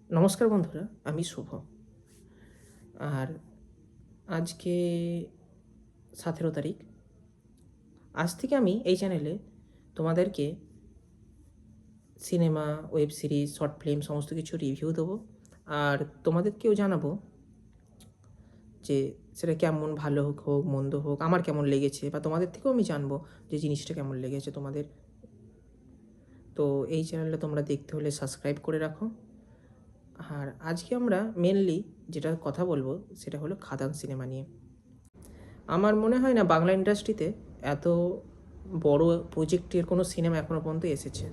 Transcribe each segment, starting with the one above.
নমস্কার বন্ধুরা, আমি শুভ। আর আজকে 17 তারিখ। আজ থেকে আমি এই চ্যানেলে তোমাদেরকে cinema, web series, short film সমস্ত কিছু রিভিউ দেবো। আর তোমাদেরকেও জানাবো যে সেটা কেমন, ভালো হোক হোক মন্দ হোক, আমার কেমন লেগেছে, বা তোমাদের থেকেও আমি জানবো যে জিনিসটা কেমন লেগেছে তোমাদের। তো এই চ্যানেলটা তোমরা দেখতে হলে সাবস্ক্রাইব করে রাখো। আর আজকে আমরা মেনলি যেটা কথা বলবো সেটা হলো খাদান সিনেমা নিয়ে। আমার মনে হয় না বাংলা ইন্ডাস্ট্রিতে এত বড় প্রজেক্টের কোনো সিনেমা এখনও পর্যন্ত এসেছে।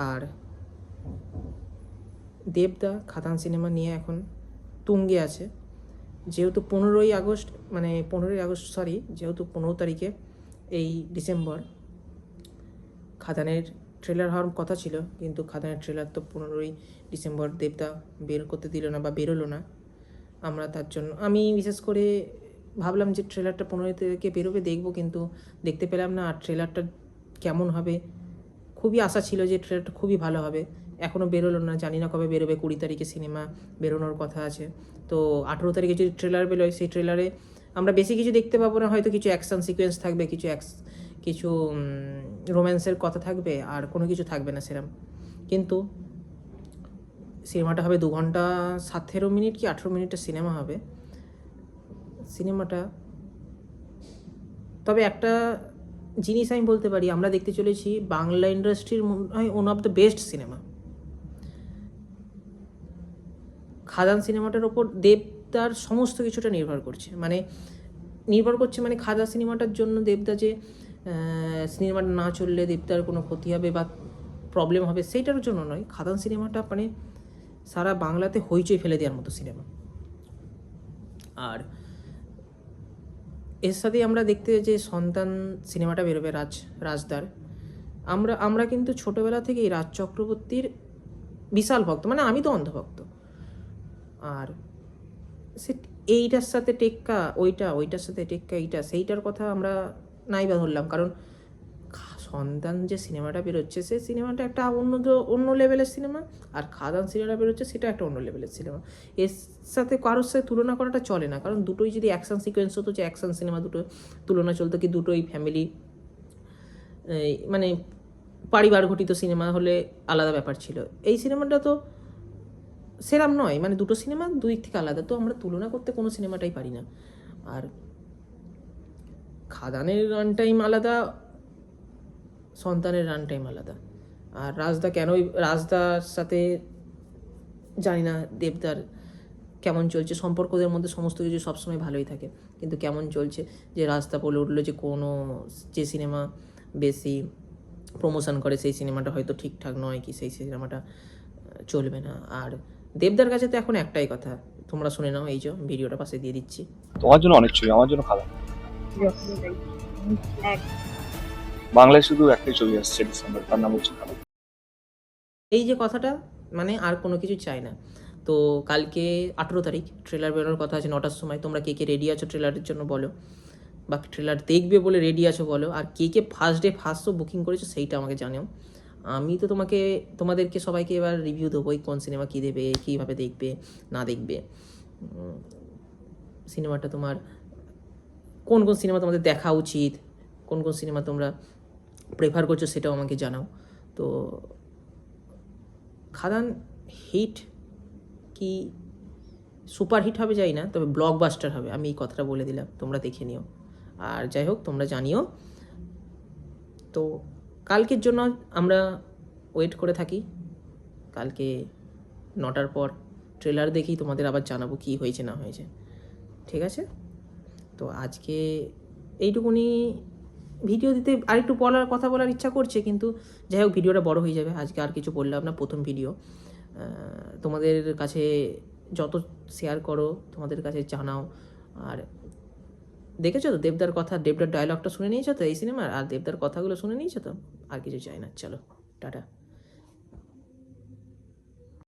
আর দেবদা খাদান সিনেমা নিয়ে এখন তুঙ্গে আছে। যেহেতু 15ই আগস্ট, যেহেতু 15 তারিখে এই ডিসেম্বর খাদানের ট্রেলার হওয়ার কথা ছিল, কিন্তু খাদানের ট্রেলার তো 15ই ডিসেম্বর দেবদা বের করতে দিল না বা বেরোলো না। আমরা তার জন্য আমি বিশেষ করে ভাবলাম যে ট্রেলারটা 15 তারিখে বেরোবে, দেখবো, কিন্তু দেখতে পেলাম না। আর ট্রেলারটা কেমন হবে, খুবই আশা ছিল যে ট্রেলারটা খুবই ভালো হবে। এখনও বেরোলো না, জানি না কবে বেরোবে। 20 তারিখে সিনেমা বেরোনোর কথা আছে। তো 18 তারিখে যদি ট্রেলার বেরোয়, সেই ট্রেলারে আমরা বেশি কিছু দেখতে পাবো না। হয়তো কিছু অ্যাকশন সিকোয়েন্স থাকবে, কিছু রোম্যান্সের কথা থাকবে, আর কোনো কিছু থাকবে না সেরম। কিন্তু সিনেমাটা হবে 2 ঘন্টা 17 মিনিট কি 18 মিনিটের সিনেমা হবে সিনেমাটা। তবে একটা জিনিস আমি বলতে পারি, আমরা দেখতে চলেছি বাংলা ইন্ডাস্ট্রির মনে হয় one of the best cinema. Khadaan সিনেমাটার ওপর দেবদার সমস্ত কিছুটা নির্ভর করছে, মানে খাদান সিনেমাটার জন্য দেবদা যে সিনেমাটা না চললে দেবদার কোনো ক্ষতি হবে বা প্রবলেম হবে, সেইটার জন্য নয়। খাদান সিনেমাটা মানে সারা বাংলাতে হইচই ফেলে দেওয়ার মতো সিনেমা। আর এর সাথেই আমরা দেখতে যে সন্তান সিনেমাটা বেরোবে রাজদার। আমরা কিন্তু ছোটোবেলা থেকেই রাজ চক্রবর্তীর বিশাল ভক্ত, মানে আমি তো অন্ধভক্ত। আর সে এইটার সাথে টেক্কা ওইটা, ওইটার সাথে টেক্কা এইটা, সেইটার কথা আমরা নাই বা ধরলাম, কারণ সন্তান যে সিনেমাটা বেরোচ্ছে সেই সিনেমাটা একটা অন্য লেভেলের সিনেমা। আর খাদান সিনেমাটা বেরোচ্ছে সেটা একটা অন্য লেভেলের সিনেমা। এর সাথে কারোর সাথে তুলনা করাটা চলে না, কারণ দুটোই যদি অ্যাকশন সিকোয়েন্স হতো, যে অ্যাকশন সিনেমা দুটো তুলনা চলতো কি, দুটোই ফ্যামিলি, মানে পরিবার ঘটিত সিনেমা হলে আলাদা ব্যাপার ছিল। এই সিনেমাটা তো সেরাম নয়, মানে দুটো সিনেমা দুই দিক থেকে আলাদা, তো আমরা তুলনা করতে কোনো সিনেমাটাই পারি না। আর খাদানের রান টাইম আলাদা, সন্তানের রান টাইম আলাদা। আর রাজদার সাথে জানি না দেবদার কেমন চলছে, সম্পর্কদের মধ্যে সমস্ত কিছু সবসময় ভালোই থাকে, কিন্তু কেমন চলছে যে রাস্তা বলে উঠলো যে যে সিনেমা বেশি প্রমোশন করে সেই সিনেমাটা হয়তো ঠিকঠাক নয়, কি সেই সিনেমাটা চলবে না। আর দেবদার কাছে তো এখন একটাই কথা, তোমরা শুনে নাও, এই যে ভিডিওটা পাশে দিয়ে দিচ্ছি। তোমার জন্য অনেক ছবি, আমার জন্য খারাপ। বাংলায় শুধু একটাই ছবি আসছে ডিসেম্বর, তার নাম হচ্ছে খারাপ। এই যে কথাটা, মানে আর কোনো কিছু চাই না। তো কালকে 18 তারিখ ট্রেলার বেরোনোর কথা আছে 9টার সময়। তোমরা কে কে রেডি আছো ট্রেলারের জন্য বলো, বা ট্রেলার দেখবে বলে রেডি আছো বলো। আর কে কে ফার্স্ট শো বুকিং করেছো সেইটা আমাকে জানাও। আমি তো তোমাদেরকে সবাইকে এবার রিভিউ দেবো, কোন সিনেমা কী দেবে, কীভাবে দেখবে না দেখবে, সিনেমাটা তোমার কোন সিনেমা তোমাদের দেখা উচিত, কোন সিনেমা তোমরা প্রেফার করছো সেটাও আমাকে জানাও। তো খাদান হিট কি সুপার হিট হবে যাই না, তবে ব্লকবাস্টার হবে, আমি এই কথাটা বলে দিলাম, তোমরা দেখে নিও। আর যাই হোক, তোমরা জানিও। তো কালকের জন্য আমরা ওয়েট করে থাকি। কালকে 9টার পর ট্রেলার দেখি তোমাদের আবার জানাবো কী হয়েছে না হয়েছে, ঠিক আছে? তো আজকে এইটুকুনি। ভিডিও দিতে আরেকটু কথা বলার ইচ্ছা করছে, কিন্তু যাই হোক ভিডিওটা বড় হয়ে যাবে। আজকে আর কিছু বললাম না, প্রথম ভিডিও। তোমাদের কাছে যত শেয়ার করো, তোমাদের কাছে জানাও। আর দেখেছো তো দেবদার ডায়লগটা শুনে নিয়েছো তো এই সিনেমার, আর দেবদার কথাগুলো শুনে নিয়েছো তো, আর কিছু চাই না। চলো, টাটা।